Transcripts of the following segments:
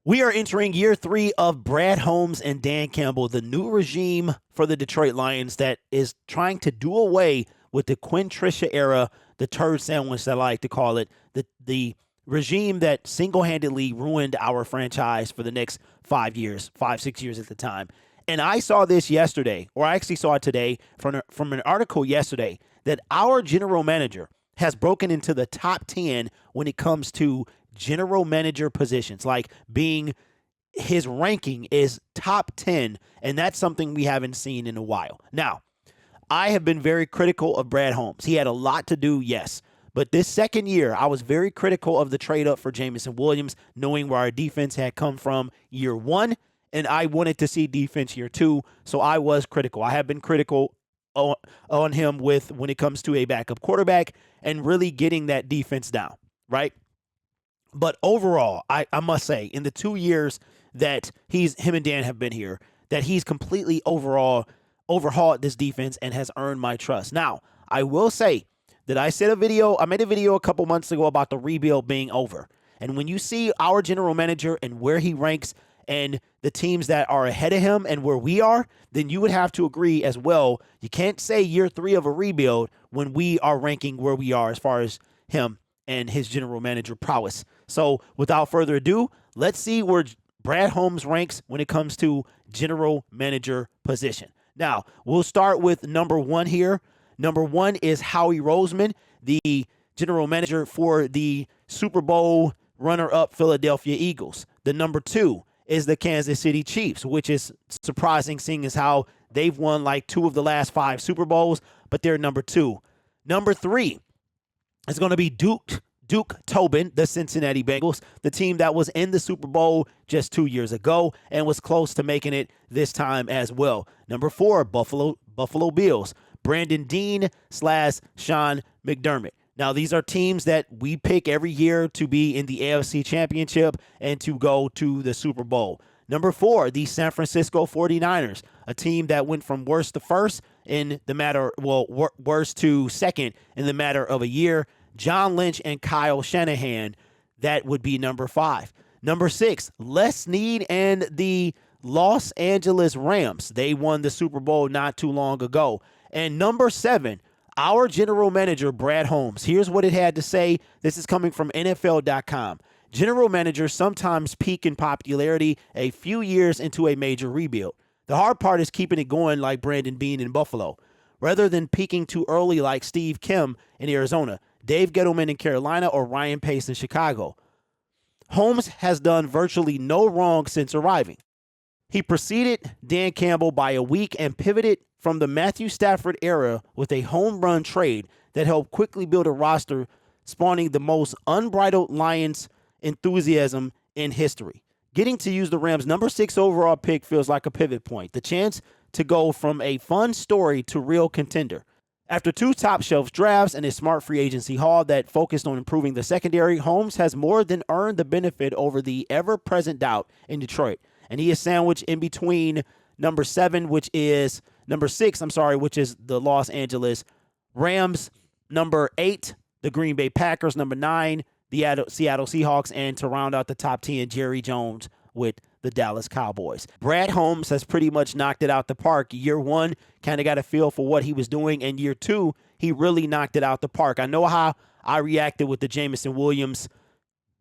We are entering year 3 of Brad Holmes and Dan Campbell, the new regime for the Detroit Lions that is trying to do away with the Quinn Tricia era, the turd sandwich that I like to call it, the regime that single-handedly ruined our franchise for the next 5 years, 6 years at the time. And I saw this yesterday, or I actually saw it today from an article yesterday, that our general manager has broken into the top 10 when it comes to general manager positions, like being his ranking is top 10, and that's something we haven't seen in a while. Now, I have been very critical of Brad Holmes. He had a lot to do, yes. But this second year, I was very critical of the trade up for Jameson Williams, knowing where our defense had come from year 1, and I wanted to see defense year 2, so I was critical. I have been critical on him when it comes to a backup quarterback and really getting that defense down, right? But overall, I must say, in the 2 years that him and Dan have been here, that he's completely overhauled this defense and has earned my trust. Now, I will say that I made a video a couple months ago about the rebuild being over. And when you see our general manager and where he ranks and the teams that are ahead of him and where we are, then you would have to agree as well. You can't say year 3 of a rebuild when we are ranking where we are as far as him and his general manager prowess. So without further ado, let's see where Brad Holmes ranks when it comes to general manager position. Now, we'll start with number 1 here. Number 1 is Howie Roseman, the general manager for the Super Bowl runner-up Philadelphia Eagles. The number 2 is the Kansas City Chiefs, which is surprising seeing as how they've won like 2 of the last 5 Super Bowls, but they're number 2. Number 3 is going to be Duke Tobin, the Cincinnati Bengals, the team that was in the Super Bowl just 2 years ago and was close to making it this time as well. Number 4, Buffalo Bills, Brandon Dean / Sean McDermott. Now, these are teams that we pick every year to be in the AFC Championship and to go to the Super Bowl. Number 4, the San Francisco 49ers, a team that went from worst to first in the matter, worst to second in the matter of a year. John Lynch and Kyle Shanahan, that would be number 5. Number 6, Les Snead and the Los Angeles Rams. They won the Super Bowl not too long ago. And number 7, our general manager, Brad Holmes. Here's what it had to say. This is coming from NFL.com. General managers sometimes peak in popularity a few years into a major rebuild. The hard part is keeping it going like Brandon Beane in Buffalo, rather than peaking too early like Steve Kim in Arizona, Dave Gettleman in Carolina, or Ryan Pace in Chicago. Holmes has done virtually no wrong since arriving. He preceded Dan Campbell by a week and pivoted from the Matthew Stafford era with a home run trade that helped quickly build a roster, spawning the most unbridled Lions enthusiasm in history. Getting to use the Rams' number 6 overall pick feels like a pivot point, the chance to go from a fun story to real contender. After 2 top-shelf drafts and a smart free agency haul that focused on improving the secondary, Holmes has more than earned the benefit over the ever-present doubt in Detroit. And he is sandwiched in between number 6, which is the Los Angeles Rams, number 8, the Green Bay Packers, number 9, the Seattle Seahawks, and to round out the top 10, Jerry Jones with the Dallas Cowboys. Brad Holmes has pretty much knocked it out the park. Year 1, kind of got a feel for what he was doing, and year 2, he really knocked it out the park. I know how I reacted with the Jameson Williams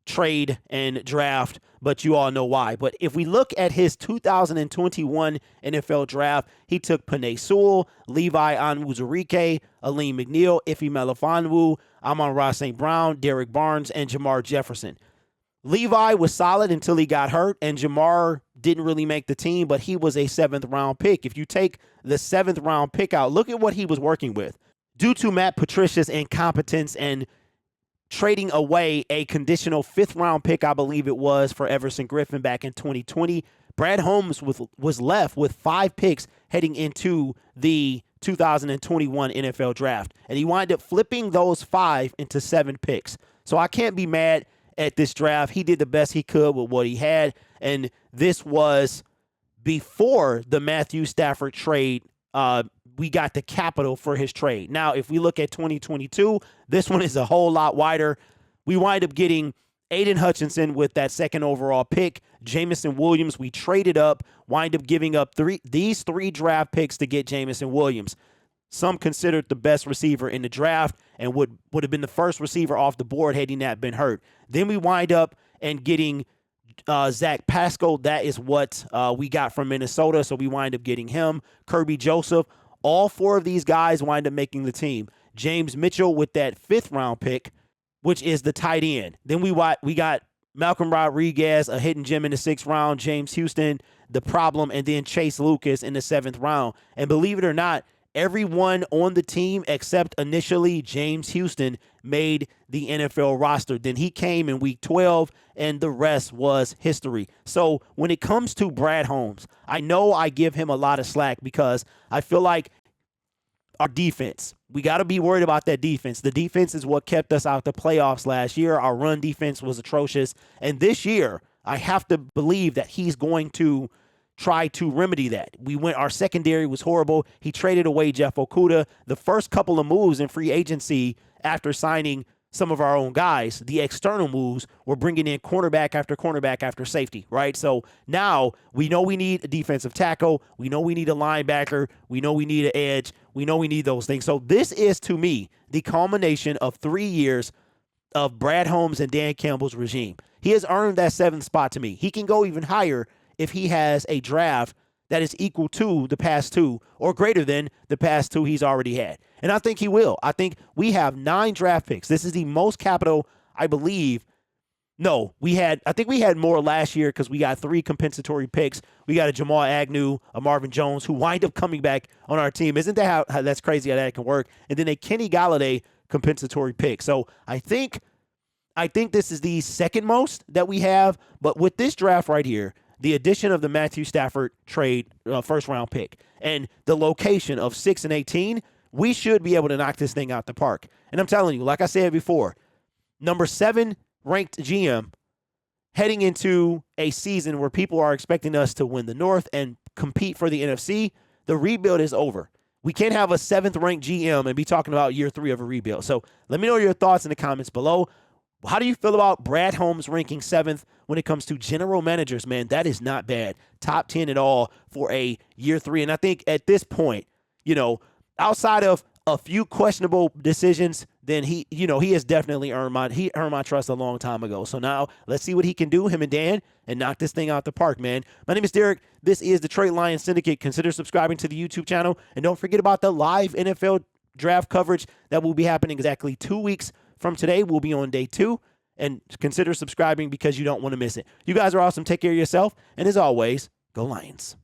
trade and draft, but you all know why. But if we look at his 2021 NFL draft, he took Penei Sewell, Levi Onwuzurike, Aleem McNeil, Ife Melifonwu, Amon-Ra St. Brown, Derek Barnes, and Jamar Jefferson. Levi was solid until he got hurt, and Jamar didn't really make the team, but he was a 7th-round pick. If you take the 7th-round pick out, look at what he was working with. Due to Matt Patricia's incompetence and trading away a conditional 5th-round pick, I believe it was, for Everson Griffin back in 2020, Brad Holmes was left with 5 picks heading into the 2021 NFL draft, and he wound up flipping those 5 into 7 picks. So I can't be mad at this draft. He did the best he could with what he had, and this was before the Matthew Stafford trade. We got the capital for his trade. Now, if we look at 2022, this one is a whole lot wider. We wind up getting Aiden Hutchinson with that second overall pick. Jamison Williams, we traded up, wind up giving up these three draft picks to get Jamison Williams. Some considered the best receiver in the draft and would have been the first receiver off the board had he not been hurt. Then we wind up and getting Zach Pascal. That is what we got from Minnesota, so we wind up getting him. Kirby Joseph. All four of these guys wind up making the team. James Mitchell with that 5th round pick, which is the tight end. Then we got Malcolm Rodriguez, a hidden gem in the 6th round, James Houston, the problem, and then Chase Lucas in the 7th round. And believe it or not, everyone on the team except initially James Houston made the NFL roster. Then he came in week 12, and the rest was history. So when it comes to Brad Holmes, I know I give him a lot of slack because I feel like our defense, we got to be worried about that defense. The defense is what kept us out the playoffs last year. Our run defense was atrocious. And this year, I have to believe that he's going to try to remedy that. Our secondary was horrible. He traded away Jeff Okudah. The first couple of moves in free agency after signing some of our own guys, the external moves, were bringing in cornerback after safety, right? So now we know we need a defensive tackle. We know we need a linebacker. We know we need an edge. We know we need those things. So this is, to me, the culmination of 3 years of Brad Holmes and Dan Campbell's regime. He has earned that 7th spot to me. He can go even higher if he has a draft that is equal to the past 2 or greater than the past 2 he's already had. And I think he will. I think we have 9 draft picks. This is the most capital, I believe. No, I think we had more last year because we got 3 compensatory picks. We got a Jamal Agnew, a Marvin Jones, who wind up coming back on our team. Isn't that how that's crazy how that can work? And then a Kenny Galladay compensatory pick. So I think this is the second most that we have. But with this draft right here, the addition of the Matthew Stafford trade 1st round pick and the location of 6 and 18, we should be able to knock this thing out the park. And I'm telling you, like I said before, number 7 ranked GM heading into a season where people are expecting us to win the North and compete for the NFC, the rebuild is over. We can't have a 7th ranked GM and be talking about year 3 of a rebuild. So let me know your thoughts in the comments below. How do you feel about Brad Holmes ranking 7th when it comes to general managers, man? That is not bad. Top 10 at all for a year 3. And I think at this point, outside of a few questionable decisions, then he has definitely earned my trust a long time ago. So now let's see what he can do, him and Dan, and knock this thing out the park, man. My name is Derek. This is Detroit Lions Syndicate. Consider subscribing to the YouTube channel. And don't forget about the live NFL draft coverage that will be happening exactly 2 weeks from today. We'll be on day 2. And consider subscribing because you don't want to miss it. You guys are awesome. Take care of yourself. And as always, go Lions.